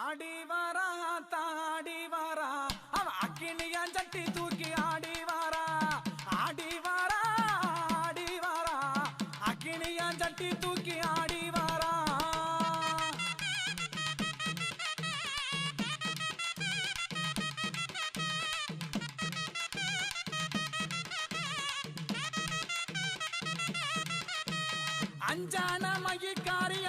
ஆடி வாரா தாடி வாரா அவன் அக்கினியா சட்டி தூக்கி ஆடி வாரா ஆடி வாரா ஆடி வாரா அக்கினியா சட்டி தூக்கி ஆடி வாரா அஞ்சான மகிக்காரி